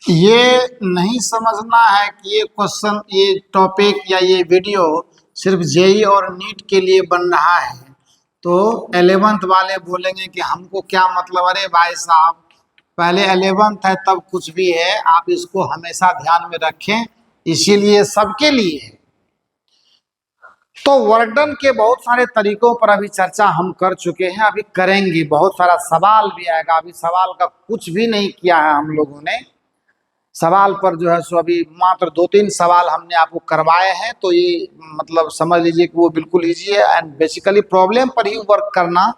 ये नहीं समझना है कि ये क्वेश्चन, ये टॉपिक या ये वीडियो सिर्फ जेई और नीट के लिए बन रहा है। तो 11th वाले बोलेंगे कि हमको क्या मतलब। अरे भाई साहब, पहले 11th है तब कुछ भी है, आप इसको हमेशा ध्यान में रखें, इसीलिए सबके लिए है। तो वर्क डन के बहुत सारे तरीकों पर अभी चर्चा हम कर चुके हैं, अभी करेंगे। बहुत सारा सवाल भी आएगा, अभी सवाल का कुछ भी नहीं किया है हम लोगों ने। सवाल पर जो है सो अभी मात्र 2-3 सवाल हमने आपको करवाए हैं, तो ये मतलब समझ लीजिए कि वो बिल्कुल ईजी है। एंड बेसिकली प्रॉब्लम पर ही वर्क करना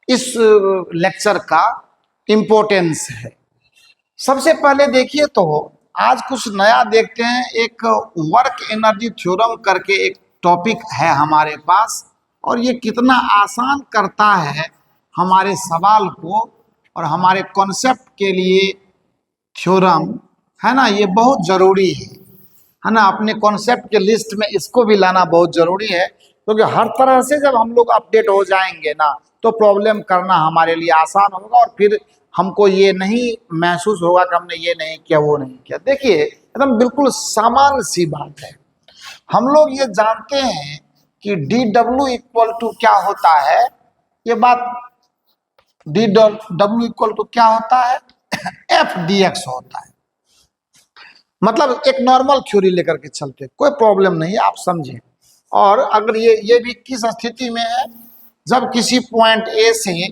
इस लेक्चर का इम्पोर्टेंस है। सबसे पहले देखिए, तो आज कुछ नया देखते हैं। एक वर्क एनर्जी थ्योरम करके एक टॉपिक है हमारे पास, और ये कितना आसान करता है हमारे सवाल को और हमारे कॉन्सेप्ट के लिए। थ्योरम है ना, ये बहुत जरूरी है ना। अपने कॉन्सेप्ट के लिस्ट में इसको भी लाना बहुत जरूरी है, क्योंकि हर तरह से जब हम लोग अपडेट हो जाएंगे ना, तो प्रॉब्लम करना हमारे लिए आसान होगा, और फिर हमको ये नहीं महसूस होगा कि हमने ये नहीं किया, वो नहीं किया। देखिए, एकदम बिल्कुल सामान्य सी बात है। हम लोग ये जानते हैं कि डी डब्ल्यू इक्वल टू क्या होता है। ये बात, डी डब्ल्यू इक्वल टू क्या होता है, एफ डी एक्स होता है। मतलब एक नॉर्मल थ्योरी लेकर के चलते, कोई प्रॉब्लम नहीं है, आप समझें। और अगर ये भी किस स्थिति में है, जब किसी पॉइंट ए से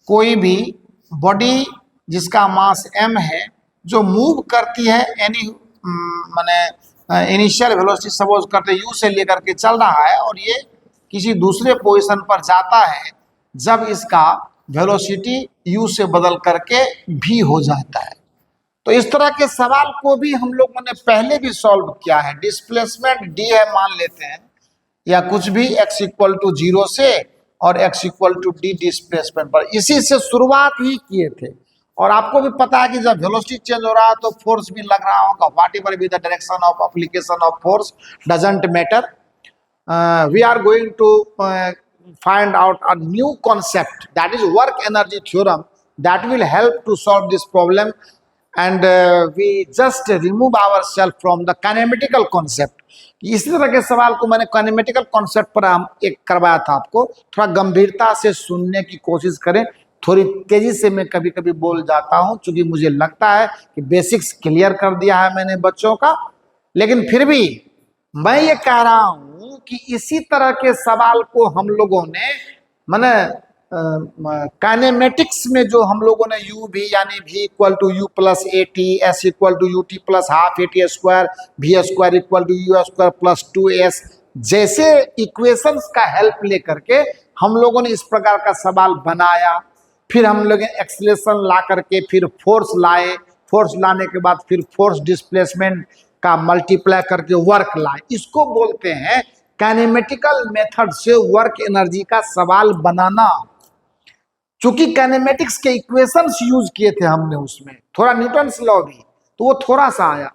कोई भी बॉडी जिसका मास m है, जो मूव करती है एनी माने इनिशियल वेलोसिटी सपोज करते u से लेकर के चल रहा है, और ये किसी दूसरे पोजीशन पर जाता है, जब इसका वेलोसिटी u से बदल करके v हो जाता है। तो इस तरह के सवाल को भी हम लोगों ने पहले भी सॉल्व किया है। डिस्प्लेसमेंट डी है मान लेते हैं, या कुछ भी x इक्वल टू 0 से और x equal to d displacement पर, इसी से शुरुआत ही किए थे। और आपको भी पता है कि जब वेलोसिटी चेंज हो रहा है तो फोर्स भी लग रहा होगा। Whatever be the direction of application of force doesn't matter. We are going to find out a new concept, that is work energy theorem, that will help to solve this problem, and we just remove ourselves from the kinematical concept. इसी तरह के सवाल को मैंने kinematical concept पर हम एक करवाया था आपको। थोड़ा गंभीरता से सुनने की कोशिश करें। थोड़ी तेजी से मैं कभी कभी बोल जाता हूं, क्योंकि मुझे लगता है कि बेसिक्स क्लियर कर दिया है मैंने बच्चों का, लेकिन फिर भी मैं ये कह रहा हूं कि इसी तरह के सवाल को हम लोगों ने माने काइनेमेटिक्स में जो हम लोगों ने u भी यानी v equal to u plus a t, s equal to u t plus half a t square, v square equal to u square plus 2s जैसे इक्वेशंस का हेल्प लेकर के हम लोगों ने इस प्रकार का सवाल बनाया। फिर हम लोग एक्सेलरेशन ला करके फिर फोर्स लाए, फोर्स लाने के बाद फिर फोर्स डिस्प्लेसमेंट का मल्टीप्लाई करके वर्क लाए। इसको बोलते हैं काइनेमेटिकल मेथड से वर्क एनर्जी का सवाल बनाना। चूंकि काइनेमेटिक्स के इक्वेशंस यूज किए थे हमने, उसमें थोड़ा न्यूटन्स लॉ भी, तो वो थोड़ा सा आया।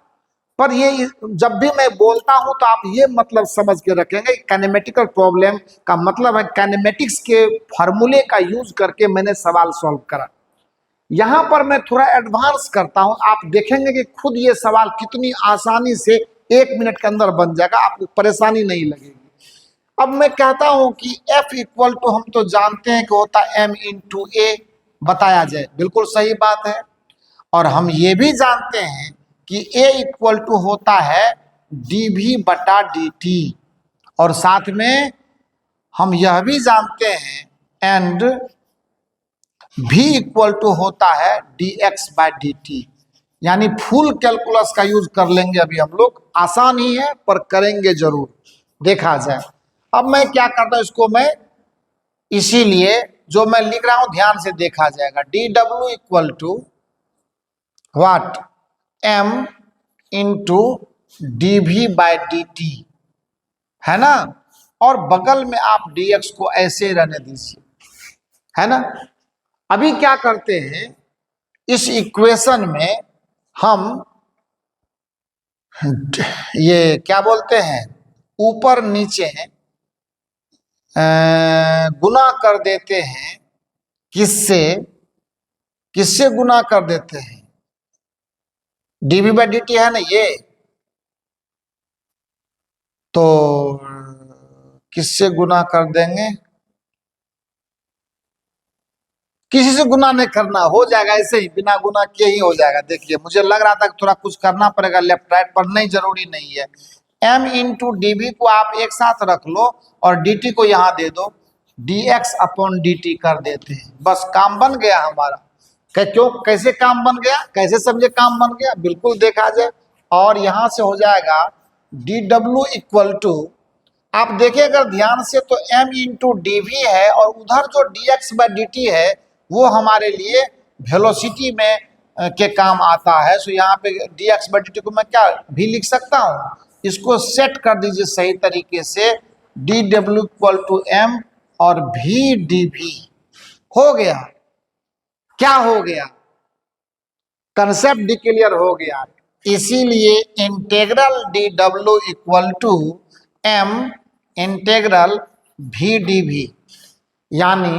पर ये जब भी मैं बोलता हूं तो आप ये मतलब समझ के रखेंगे, काइनेमेटिकल प्रॉब्लम का मतलब है काइनेमेटिक्स के फॉर्मूले का यूज करके मैंने सवाल सॉल्व करा। यहां पर मैं थोड़ा एडवांस करता हूं, आप देखेंगे कि खुद ये सवाल कितनी आसानी से 1 मिनट के अंदर बन जाएगा, आपको परेशानी नहीं लगेगी। अब मैं कहता हूं कि F इक्वल टू, हम तो जानते हैं कि होता है M इंटू ए, बताया जाए, बिल्कुल सही बात है। और हम ये भी जानते हैं कि A इक्वल टू होता है dv बटा dt, और साथ में हम यह भी जानते हैं एंड v इक्वल टू होता है dx बाय dt। यानी फुल कैलकुलस का यूज कर लेंगे अभी हम लोग, आसान ही है पर करेंगे जरूर, देखा जाए। अब मैं क्या करता हूं, इसको मैं इसीलिए जो मैं लिख रहा हूं ध्यान से देखा जाएगा। डी डब्ल्यू equal to what, m into d v by d t, है ना। और बगल में आप dx को ऐसे रहने दीजिए, है ना। अभी क्या करते हैं, इस इक्वेशन में हम ये क्या बोलते हैं, ऊपर नीचे गुना कर देते हैं। किससे, किससे गुना कर देते हैं, डीवी बाई डी टी है ना ये, तो किससे गुना कर देंगे, किसी से गुना नहीं करना, हो जाएगा ऐसे ही बिना गुना किए ही हो जाएगा। देखिए मुझे लग रहा था कि थोड़ा कुछ करना पड़ेगा लेफ्ट राइट पर, नहीं जरूरी नहीं है। m इंटू डी को आप एक साथ रख लो और dt को यहाँ दे दो, dx अपॉन dt कर देते हैं, बस काम बन गया हमारा। क्यों, कैसे काम बन गया, कैसे समझे काम बन गया, बिल्कुल देखा जाए। और यहाँ से हो जाएगा dw इक्वल टू, आप देखिए अगर ध्यान से तो m इंटू डी है और उधर जो dx बाई dt है वो हमारे लिए वेलोसिटी में के काम आता है। सो यहाँ पे dx बाई dt को मैं क्या भी लिख सकता हूँ, इसको सेट कर दीजिए सही तरीके से, dw इक्वल टू m और v dv। हो गया, क्या हो गया, कंसेप्ट डिक्लेयर हो गया। इसीलिए integral dw equal to m integral v dv, यानी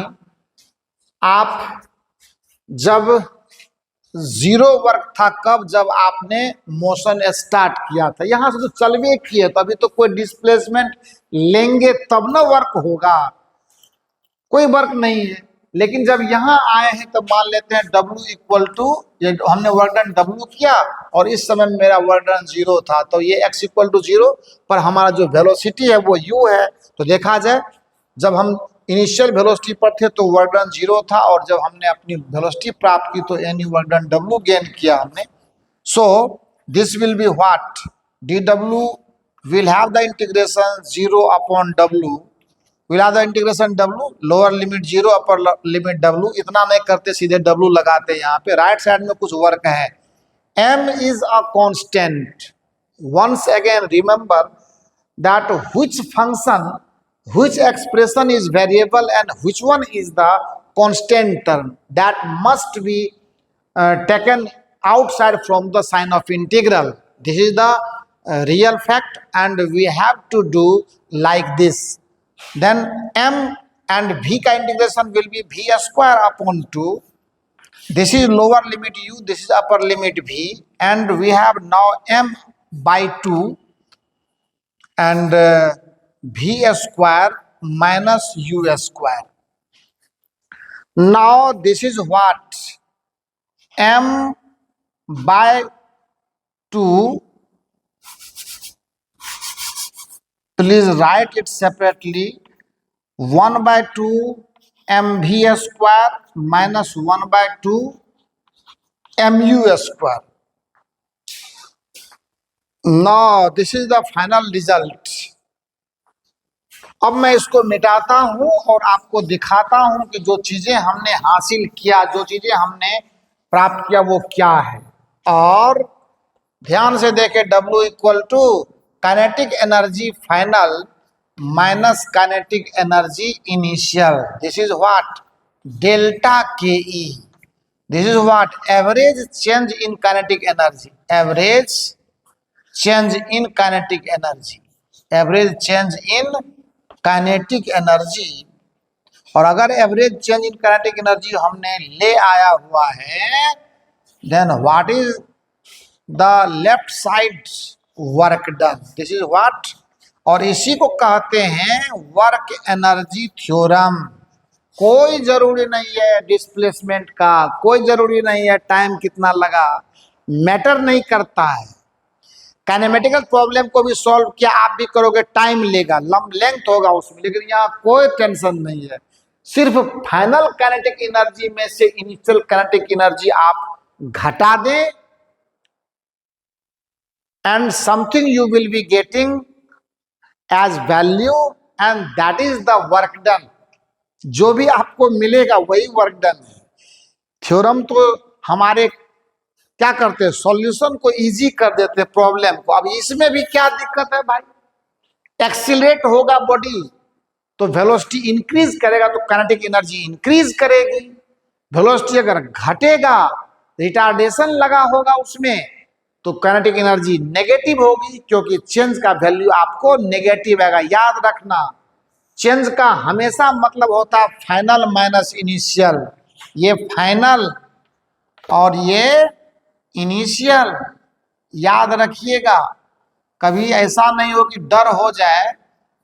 आप जब जीरो वर्क था, कब, जब आपने मोशन स्टार्ट किया था, यहां से तो चलवे किए तो अभी तो कोई डिस्प्लेसमेंट लेंगे तब ना वर्क होगा, कोई वर्क नहीं है। लेकिन जब यहाँ आए हैं तो मान लेते हैं W इक्वल टू, ये हमने वर्क डन W किया और इस समय मेरा वर्क डन 0 था, तो ये x इक्वल टू 0 पर हमारा जो वेलोसिटी है वो u है। तो देखा जाए जब हम इनिशियल वेलोसिटी पर थे तो वर्क डन 0 था, और जब हमने अपनी वेलोसिटी प्राप्त की तो any work done W gain किया हमने। So this will be what, dw will have the integration 0 upon W, will have the integration W, lower limit 0 upper limit W। इतना नहीं करते, सीधे W लगाते हैं। यहाँ पे राइट साइड में कुछ वर्क है। m is a constant, once again remember that which function, which expression is variable and which one is the constant term, that must be taken outside from the sign of integral. This is the real fact and we have to do like this. Then m and v का integration will be v square upon 2. This is lower limit u, this is upper limit v, and we have now m by 2 and v square minus u square. Now this is what, m by 2, please write it separately, 1 by 2 mv square minus 1 by 2 mu square. Now this is the final result. अब मैं इसको मिटाता हूं और आपको दिखाता हूं कि जो चीजें हमने हासिल किया, जो चीजें हमने प्राप्त किया वो क्या है। और ध्यान से देखें, W equal to kinetic energy final minus kinetic energy initial, this is what delta K E, this is what average change in kinetic energy, average change in kinetic energy, average change in kinetic energy. और अगर average change in kinetic energy हमने ले आया हुआ है, then what is the left side work done, this is what, और इसी को कहते हैं वर्क एनर्जी थ्योरम। कोई जरूरी नहीं है डिस्प्लेसमेंट का, कोई जरूरी नहीं है टाइम कितना लगा, मैटर नहीं करता है। काइनेमेटिकल प्रॉब्लम को भी सॉल्व किया आप भी करोगे, टाइम लेगा, लेंथ होगा उसमें, लेकिन यहाँ कोई टेंशन नहीं है। सिर्फ फाइनल काइनेटिक एनर्जी में से इनिशियल काइनेटिक एनर्जी आप घटा दें and something you will be getting as value and that is the work done. जो भी आपको मिलेगा वही वर्क डन है। थ्योरम तो हमारे क्या करते हैं, सॉल्यूशन को इजी कर देते हैं प्रॉब्लम को। अब इसमें भी क्या दिक्कत है भाई, एक्सीलरेट होगा बॉडी तो वेलोसिटी इंक्रीज करेगा तो काइनेटिक एनर्जी इंक्रीज करेगी। वेलोसिटी अगर घटेगा, रिटार्डेशन लगा होगा उसमें, तो काइनेटिक एनर्जी नेगेटिव होगी, क्योंकि चेंज का वैल्यू आपको नेगेटिव आएगा। याद रखना, चेंज का हमेशा मतलब होता है फाइनल माइनस इनिशियल। ये फाइनल और ये इनिशियल, याद रखिएगा, कभी ऐसा नहीं हो कि डर हो जाए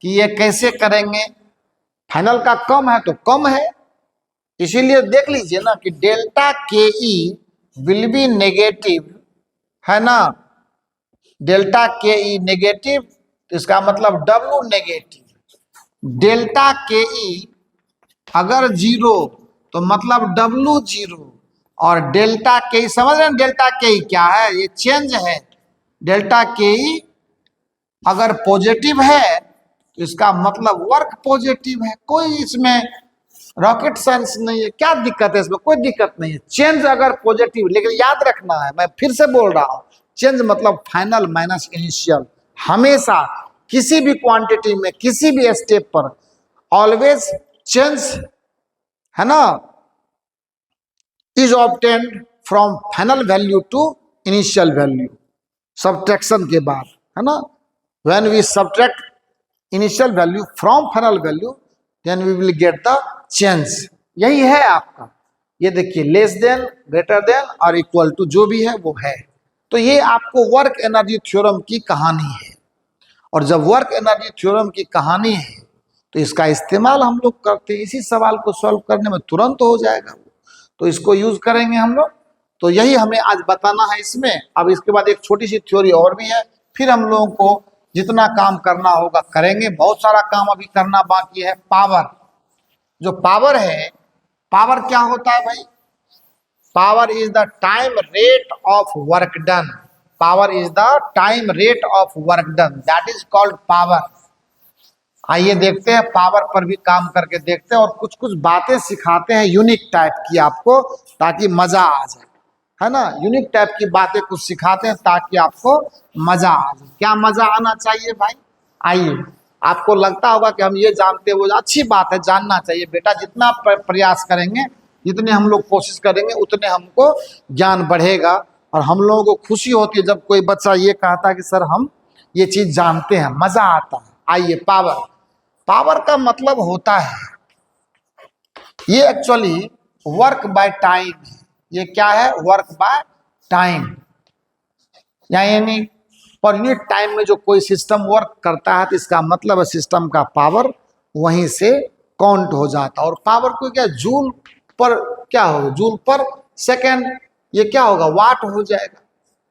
कि ये कैसे करेंगे। फाइनल का कम है तो कम है, इसीलिए देख लीजिए ना कि delta K E will be negative, है ना। डेल्टा के ई नेगेटिव, तो इसका मतलब डब्लू नेगेटिव। डेल्टा के ई अगर जीरो तो मतलब डब्लू जीरो, और डेल्टा के ई समझ रहे हैं, डेल्टा के ई क्या है, ये चेंज है। डेल्टा के ई अगर पॉजिटिव है तो इसका मतलब वर्क पॉजिटिव है। कोई इसमें रॉकेट साइंस नहीं है, क्या दिक्कत है इसमें, कोई दिक्कत नहीं है। चेंज अगर पॉजिटिव, लेकिन याद रखना है, मैं फिर से बोल रहा हूं, चेंज मतलब फाइनल माइनस इनिशियल। हमेशा किसी भी क्वांटिटी में किसी भी स्टेप पर ऑलवेज चेंज, है ना, is obtained from final value to initial value, subtraction के बाद, है ना। When we subtract initial value from final value then we will get the change. यही है आपका, ये देखिए, लेस देन, ग्रेटर देन और इक्वल टू, जो भी है वो है। तो ये आपको वर्क एनर्जी थ्योरम की कहानी है। और जब वर्क एनर्जी थ्योरम की कहानी है तो इसका इस्तेमाल हम लोग करते हैं, इसी सवाल को सॉल्व करने में तुरंत हो जाएगा वो, तो इसको यूज करेंगे हम लोग। तो यही हमें आज बताना है इसमें। अब इसके बाद एक छोटी सी थ्योरी और भी है, फिर हम लोगों को जितना काम करना होगा करेंगे। बहुत सारा काम अभी करना बाकी है। पावर, जो पावर है, पावर क्या होता है भाई, power is the time rate of work done. Power is the time rate of work done, that is called power. आइए देखते हैं, पावर पर भी काम करके देखते हैं और कुछ कुछ बातें सिखाते हैं यूनिक टाइप की आपको, ताकि मजा आ जाए, है ना। यूनिक टाइप की बातें कुछ सिखाते हैं ताकि आपको मजा आ जाए। क्या मजा आना चाहिए भाई, आइए। आपको लगता होगा कि हम ये जानते हैं, वो अच्छी बात है, जानना चाहिए बेटा। जितना प्रयास करेंगे, जितने हम लोग कोशिश करेंगे, उतने हमको ज्ञान बढ़ेगा। और हम लोगों को खुशी होती है जब कोई बच्चा ये कहता है कि सर हम ये चीज जानते हैं, मजा आता है। आइए, पावर, पावर का मतलब होता है, ये एक्चुअली वर्क बाय टाइम है। ये क्या है, वर्क बाय टाइम, यानी पर यूनिट टाइम में जो कोई सिस्टम वर्क करता है तो इसका मतलब है सिस्टम का पावर वहीं से काउंट हो जाता है। और पावर को क्या, जूल पर क्या होगा, जूल पर सेकेंड, ये क्या होगा, वाट हो जाएगा,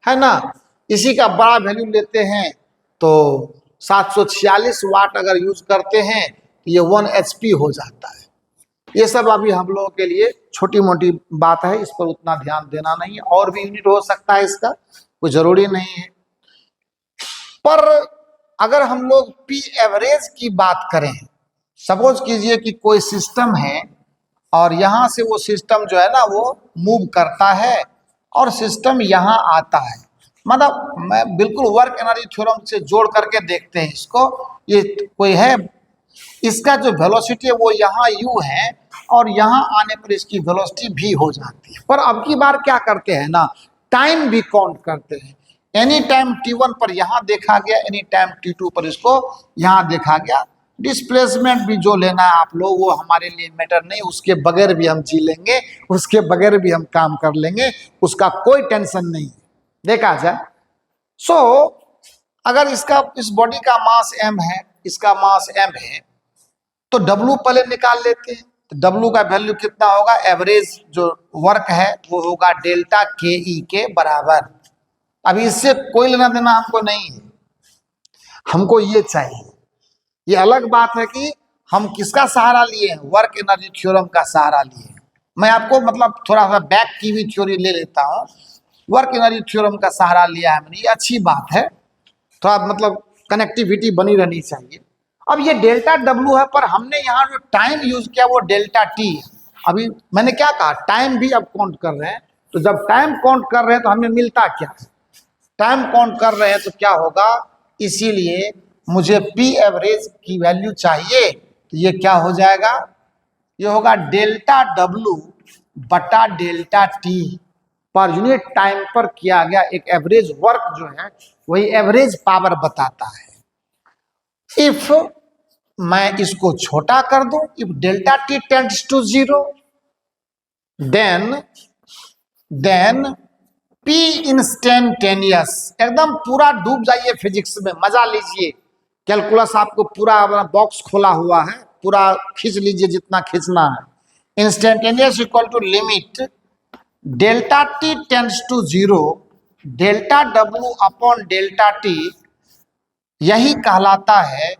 है ना। इसी का बड़ा वैल्यू लेते हैं तो 746 वाट अगर यूज करते हैं तो ये 1 HP हो जाता है। ये सब अभी हम लोगों के लिए छोटी मोटी बात है, इस पर उतना ध्यान देना नहीं है। और भी यूनिट हो सकता है इसका, कोई जरूरी नहीं है। पर अगर हम लोग पी एवरेज की बात करें, सपोज कीजिए कि कोई सिस्टम है और यहां से वो सिस्टम जो है ना वो मूव करता है और सिस्टम यहां आता है। मतलब मैं बिल्कुल वर्क एनर्जी थ्योरम से जोड़ करके देखते हैं इसको। ये कोई है, इसका जो वेलोसिटी है वो यहाँ u है और यहाँ आने पर इसकी वेलोसिटी v हो जाती है। पर अब की बार क्या करते हैं ना, टाइम भी काउंट करते हैं। एनी टाइम t1 पर यहाँ देखा गया, एनी टाइम t2 पर इसको यहाँ देखा गया। डिस्प्लेसमेंट भी जो लेना है आप लोग, वो हमारे लिए मैटर नहीं, उसके बगैर भी हम जी लेंगे, उसके बगैर भी हम काम कर लेंगे, उसका कोई टेंशन नहीं देखा जाए। सो अगर इसका, इस बॉडी का मास m है, इसका मास m है, तो W पहले निकाल लेते हैं। तो W का वैल्यू कितना होगा, एवरेज जो वर्क है वो होगा डेल्टा के ई के बराबर। अभी इससे कोई लेना देना हमको नहीं है, हमको ये चाहिए। ये अलग बात है कि हम किसका सहारा लिए हैं, वर्क एनर्जी थ्योरम का सहारा लिए हैं। मैं आपको मतलब थोड़ा सा बैक की भी थ्योरी ले लेता हूँ। वर्क एनर्जी थ्योरम का सहारा लिया है मैंने, ये अच्छी बात है, थोड़ा मतलब कनेक्टिविटी बनी रहनी चाहिए। अब ये डेल्टा डब्ल्यू है, पर हमने यहाँ जो टाइम यूज किया वो डेल्टा टी है। अभी मैंने क्या कहा, टाइम भी अब काउंट कर रहे हैं। तो जब टाइम काउंट कर रहे हैं तो हमें मिलता क्या है, टाइम काउंट कर रहे हैं तो क्या होगा, इसीलिए मुझे पी एवरेज की वैल्यू चाहिए। तो ये क्या हो जाएगा, ये होगा डेल्टा डब्ल्यू बटा delta T, per unit time पर किया गया एक एवरेज वर्क जो है वही एवरेज पावर बताता है। इफ मैं इसको छोटा कर दूं, if delta t tends to 0, then P instantaneous, एकदम पूरा डूब जाइए फिजिक्स में, मजा लीजिए। कैलकुलस आपको पूरा बॉक्स खोला हुआ है, पूरा खींच लीजिए जितना खींचना है। Instantaneous equal to limit delta t tends to zero, delta डब्ल्यू अपॉन डेल्टा टी, यही कहलाता है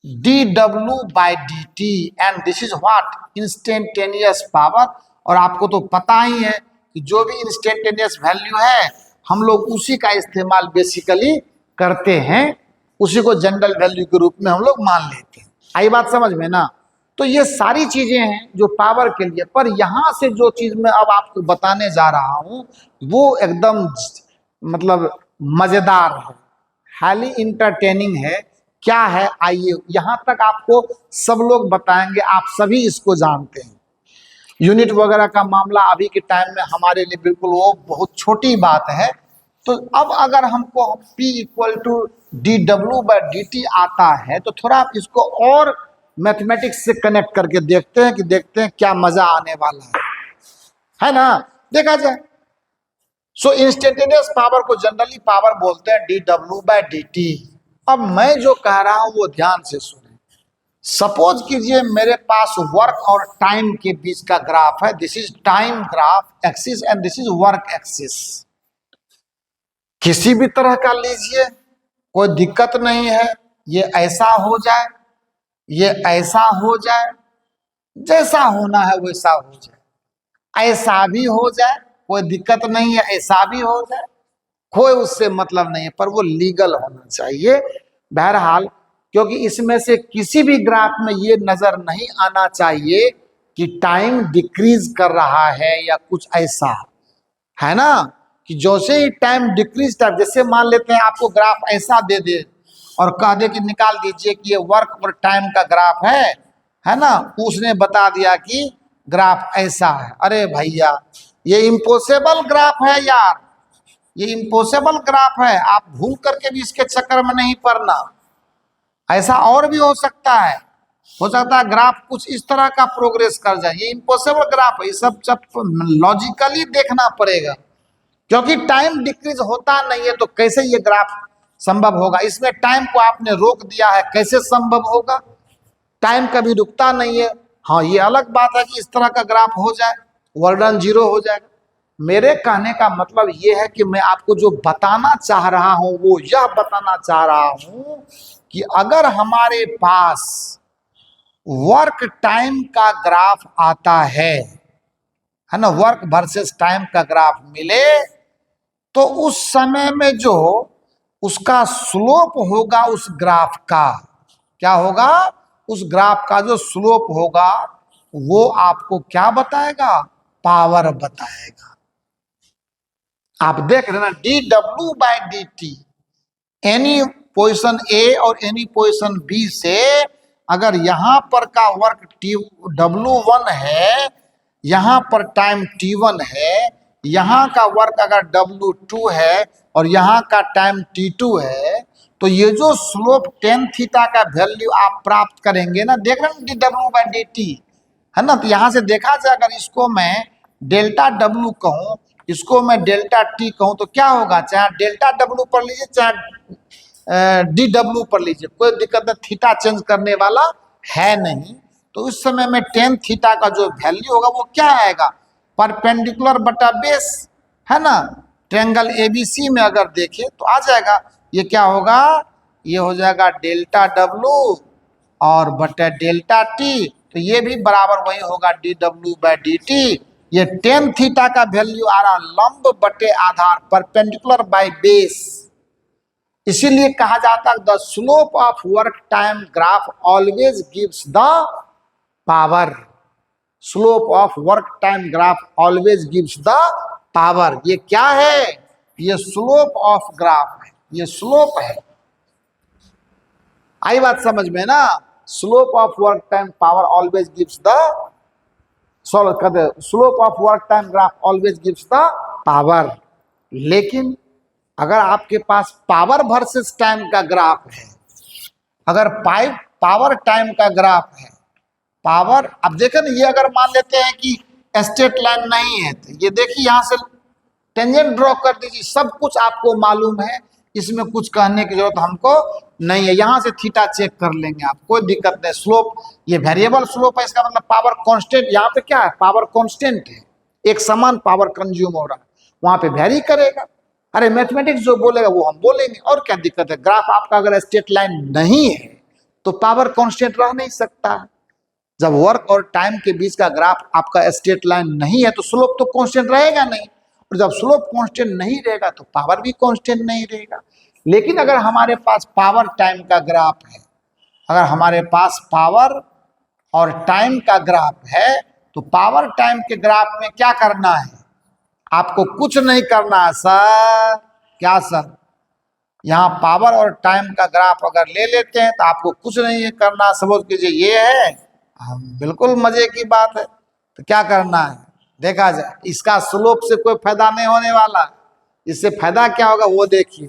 डी डब्ल्यू by d t, and this is what instantaneous power. और आपको तो पता ही है कि जो भी इंस्टेंटेनियस वैल्यू है हम लोग उसी का इस्तेमाल बेसिकली करते हैं, उसी को जनरल वैल्यू के रूप में हम लोग मान लेते हैं। आई बात समझ में ना? तो ये सारी चीजें हैं जो पावर के लिए, पर यहां से जो चीज मैं अब आपको बताने जा रहा हूं वो एकदम मतलब मजेदार है, हाईली इंटरटेनिंग है। क्या है, आइए यहां तक आपको सब लोग बताएंगे, आप सभी इसको जानते हैं। यूनिट वगैरह का मामला अभी के टाइम में हमारे लिए बिल्कुल वो बहुत छोटी बात है। तो अब अगर हमको P इक्वल टू डी डब्ल्यू बाई डी टी आता है तो थोड़ा आप इसको और मैथमेटिक्स से कनेक्ट करके देखते हैं क्या मजा आने वाला है ना? देखा जाए। सो इंस्टेंटेनियस पावर को जनरली पावर बोलते हैं डी डब्ल्यू बाई डी टी। अब मैं जो कह रहा हूं वो ध्यान से सुने। सपोज कीजिए मेरे पास वर्क और टाइम के बीच का ग्राफ है, this is time graph axis and this is work axis. किसी भी तरह का लीजिए, कोई दिक्कत नहीं है, ये ऐसा हो जाए, ये ऐसा हो जाए, जैसा होना है वैसा हो जाए, ऐसा भी हो जाए, कोई दिक्कत नहीं है, ऐसा भी हो जाए, कोई उससे मतलब नहीं है, पर वो लीगल होना चाहिए बहरहाल। क्योंकि इसमें से किसी भी ग्राफ में ये नजर नहीं आना चाहिए कि टाइम डिक्रीज कर रहा है या कुछ ऐसा, है ना? कि जैसे ही टाइम डिक्रीज टाइम, जैसे मान लेते हैं आपको ग्राफ ऐसा दे दे और कह दे कि निकाल दीजिए कि ये वर्क और टाइम का ग्राफ है ना? उसने बता दिया कि ग्राफ ऐसा है। अरे भैया ये इम्पॉसिबल ग्राफ है यार, ये इम्पॉसिबल ग्राफ है, आप भूल करके भी इसके चक्कर में नहीं पड़ना। ऐसा और भी हो सकता है ग्राफ कुछ इस तरह का प्रोग्रेस कर जाए, ये इम्पॉसिबल ग्राफ है। ये सब लॉजिकली देखना पड़ेगा, क्योंकि टाइम डिक्रीज होता नहीं है तो कैसे ये ग्राफ संभव होगा? इसमें टाइम को आपने रोक दिया है, कैसे संभव होगा? टाइम कभी रुकता नहीं है। हाँ ये अलग बात है कि इस तरह का ग्राफ हो जाए, वर्डन जीरो हो जाएगा। मेरे कहने का मतलब ये है कि मैं आपको जो बताना चाह रहा हूं वो यह बताना चाह रहा हूं कि अगर हमारे पास वर्क टाइम का ग्राफ आता है ना, वर्क वर्सेस टाइम का ग्राफ मिले, तो उस समय में जो उसका स्लोप होगा उस ग्राफ का, क्या होगा? उस ग्राफ का जो स्लोप होगा वो आपको क्या बताएगा? पावर बताएगा। आप देख रहे ना, डी डब्ल्यू by d T, any position ए और एनी पोजिशन बी से अगर यहां पर का वर्क W1 है, यहां पर टाइम T1 है, यहां का वर्क अगर W2 है और यहां का टाइम T2 है, तो ये जो स्लोप टेन थीटा का वैल्यू आप प्राप्त करेंगे ना, देख रहे हैं डी डब्ल्यू बाई डी टी, है ना? तो यहां से देखा जाए, अगर इसको मैं डेल्टा डब्ल्यू कहूं, इसको मैं डेल्टा टी कहूं, तो क्या होगा? चाहे डेल्टा डब्ल्यू पर लीजिए चाहे डी डब्ल्यू पर लीजिए, कोई दिक्कत नहीं, थीटा चेंज करने वाला है नहीं। तो उस समय में टेन थीटा का जो वैल्यू होगा वो क्या आएगा? परपेंडिकुलर बटा बेस, है ना? ट्रायंगल एबीसी में अगर देखें तो आ जाएगा, ये क्या होगा? ये हो जाएगा डेल्टा डब्ल्यू और बटा डेल्टा टी, तो ये भी बराबर वही होगा डी डब्ल्यू बाई डी टी। ये टेन थीटा का वैल्यू आ रहा लंब बटे आधार, परपेंडिकुलर बाय बेस। इसीलिए कहा जाता है the slope of work time graph always gives the power. Slope of work time graph always gives the power. ये क्या है? ये स्लोप ऑफ ग्राफ है, ये स्लोप है। आई बात समझ में ना? Slope of work time power always gives the slope of work time graph always gives the power. लेकिन अगर आपके पास पावर वर्सेस टाइम का ग्राफ है, अगर पावर टाइम का ग्राफ है, पावर, अब देखें ना, ये अगर मान लेते हैं कि स्ट्रेट लाइन नहीं है, तो ये देखिए यहां से टेंजेंट ड्रॉ कर दीजिए, सब कुछ आपको मालूम है, इसमें कुछ कहने की जरूरत हमको नहीं है। यहां से थीटा चेक कर लेंगे आप, कोई दिक्कत नहीं। स्लोप ये वेरिएबल स्लोप है, इसका मतलब पावर कांस्टेंट, यहाँ पे क्या है, पावर कांस्टेंट है, एक समान पावर कंज्यूम हो रहा है, वहां पे वेरी करेगा। अरे मैथमेटिक्स जो बोलेगा वो हम बोलेंगे, और क्या दिक्कत है। ग्राफ आपका अगर स्ट्रेट लाइन नहीं है तो पावर कांस्टेंट रह नहीं सकता। जब वर्क और टाइम के बीच का ग्राफ आपका स्ट्रेट लाइन नहीं है तो स्लोप तो कांस्टेंट रहेगा नहीं, और जब स्लोप कांस्टेंट नहीं रहेगा तो पावर भी कांस्टेंट नहीं रहेगा। लेकिन अगर हमारे पास पावर टाइम का ग्राफ है, अगर हमारे पास पावर और टाइम का ग्राफ है, तो पावर टाइम के ग्राफ में क्या करना है, आपको कुछ नहीं करना है सर। क्या सर, यहाँ पावर और टाइम का ग्राफ अगर ले लेते हैं तो आपको कुछ नहीं करना, सपोज कीजिए ये है, हम बिल्कुल मजे की बात है। तो क्या करना है, देखा जाए, इसका स्लोप से कोई फायदा नहीं होने वाला, इससे फायदा क्या होगा वो देखिए।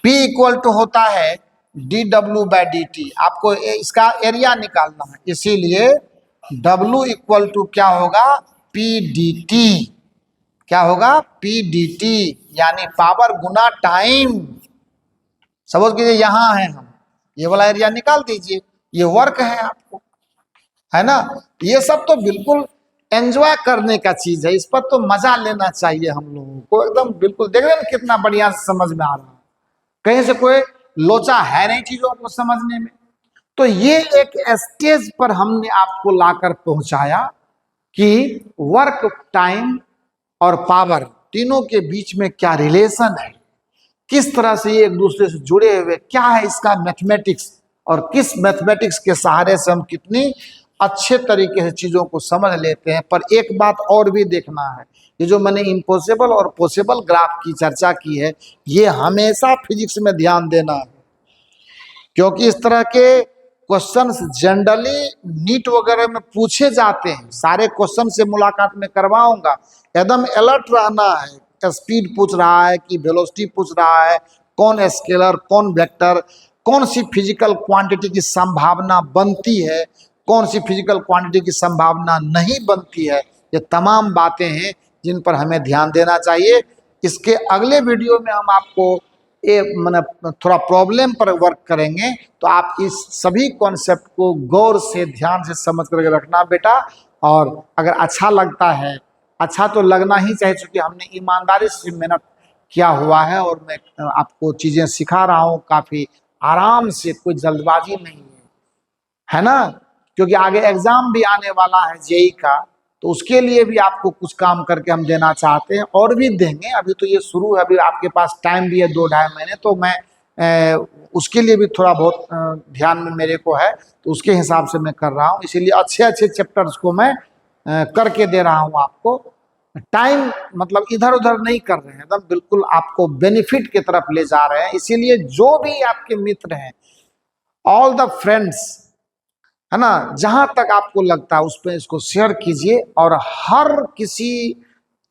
P इक्वल टू होता है dw/dt, आपको इसका एरिया निकालना है, इसीलिए W इक्वल टू क्या होगा, P/dt। क्या होगा, P/dt, यानी पावर गुना टाइम। सपोज कीजिए यहाँ है, हम ये वाला एरिया निकाल दीजिए, ये वर्क है आपको, है ना। ये सब तो बिल्कुल एंजॉय करने का चीज है, इस पर तो मजा लेना चाहिए हम लोगों को एकदम। बिल्कुल देख रहे हैं कितना बढ़िया से समझ में आ रहा है, कहीं से कोई लोचा है नहीं चीजों को समझने में। तो ये एक स्टेज पर हमने आपको लाकर पहुंचाया कि वर्क, टाइम और पावर तीनों के बीच में क्या रिलेशन है, किस तरह से ये एक दूसरे से जुड़े हुए, क्या है इसका मैथमेटिक्स, और किस मैथमेटिक्स के सहारे से हम कितनी अच्छे तरीके से चीजों को समझ लेते हैं। पर एक बात और भी देखना है, ये जो मैंने इम्पॉसिबल और पॉसिबल ग्राफ की चर्चा की है, ये हमेशा फिजिक्स में ध्यान देना है, क्योंकि इस तरह के क्वेश्चंस जनरली नीट वगैरह में पूछे जाते हैं। सारे क्वेश्चन से मुलाकात में करवाऊंगा, एकदम अलर्ट रहना है। स्पीड पूछ रहा है कि वेलोसिटी पूछ रहा है, कौन स्केलर कौन वेक्टर, कौन सी फिजिकल क्वांटिटी की संभावना बनती है, कौन सी फिजिकल क्वांटिटी की संभावना नहीं बनती है, ये तमाम बातें हैं जिन पर हमें ध्यान देना चाहिए। इसके अगले वीडियो में हम आपको मतलब थोड़ा प्रॉब्लम पर वर्क करेंगे, तो आप इस सभी कॉन्सेप्ट को गौर से ध्यान से समझ करके रखना बेटा। और अगर अच्छा लगता है, अच्छा तो लगना ही चाहिए, क्योंकि हमने ईमानदारी से मेहनत किया हुआ है और मैं आपको चीज़ें सिखा रहा हूँ काफ़ी आराम से, कोई जल्दबाजी नहीं है ना। क्योंकि आगे एग्जाम भी आने वाला है जेई का, तो उसके लिए भी आपको कुछ काम करके हम देना चाहते हैं, और भी देंगे। अभी तो ये शुरू है, अभी आपके पास टाइम भी है 2-2.5 महीने, तो मैं उसके लिए भी थोड़ा बहुत ध्यान में मेरे को है, तो उसके हिसाब से मैं कर रहा हूँ। इसीलिए अच्छे अच्छे चैप्टर्स को मैं करके दे रहा हूँ आपको। टाइम मतलब इधर उधर नहीं कर रहे हैं, एकदम बिल्कुल आपको बेनिफिट की तरफ ले जा रहे हैं। इसीलिए जो भी आपके मित्र हैं, ऑल द फ्रेंड्स, है ना, जहां तक आपको लगता है उस पर इसको शेयर कीजिए, और हर किसी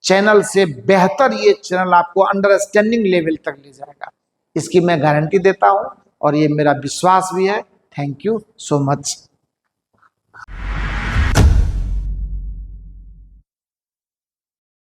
चैनल से बेहतर ये चैनल आपको अंडरस्टैंडिंग लेवल तक ले जाएगा, इसकी मैं गारंटी देता हूं, और ये मेरा विश्वास भी है। Thank you so much.